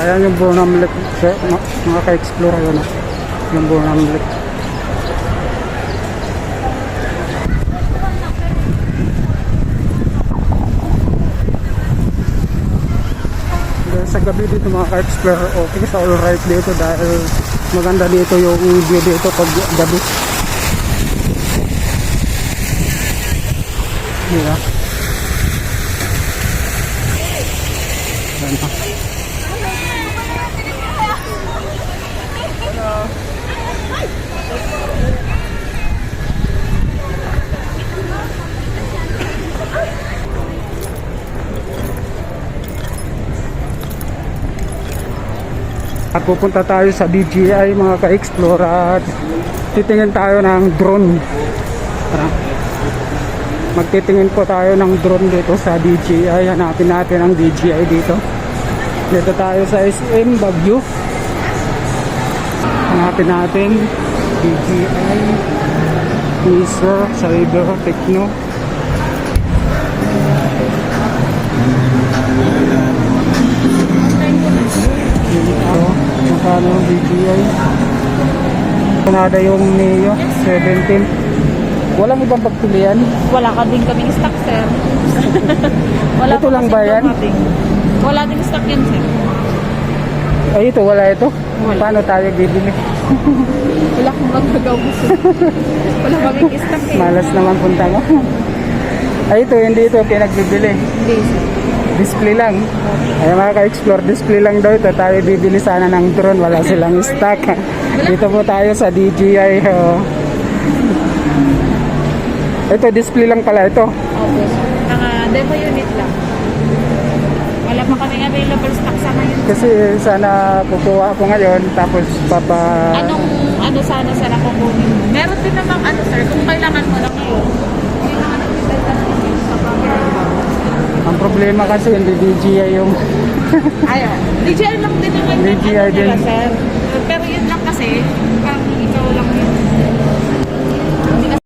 Ayan yung Burnham Lake, mga ka-explore yun. Yung Burnham Lake. Sa gabi dito mga ka-explore, okay sa alright dito dahil maganda dito yung view dito pag gabi. Yeah. At pupunta tayo sa DJI mga ka-explore at titingin tayo ng drone. Magtitingin po tayo ng drone dito sa DJI. Hanapin natin ang DJI dito. Dito tayo sa SM Baguio. Hanapin natin DJI Misa Cyber Techno. Magkano yung DJI? Kanada yung Neo 17. Walang ibang pagpilian? Wala ka din kaming stock, sir. Wala Ito lang ba yan? Wala din stock yan, sir. Ay, ito, wala ito? Wala. Paano tayo bibili? Wala kong magagawa, sir. Wala kaming stock eh. Malas naman punta mo. Ay, ito, hindi ito pinagbibili. Hindi, sir. Display lang. Ay, mga ka-explore, display lang daw ito. Tayo bibili sana ng drone. Wala silang stock. Dito po tayo sa DJI. Ito, display lang pala ito. Opo, sir. Demo unit lang. Wala pa kaming available stock sa ngayon. Kasi sana kukuha ako ngayon. Tapos Ano sana sana kukunin? Meron din namang sir, kung kailangan mo lang ngayon. Kailangan natin dahil sa ang problema kasi hindi DJI yung DJI lang din naman DJI din. nila, sir. Pero yun lang kasi,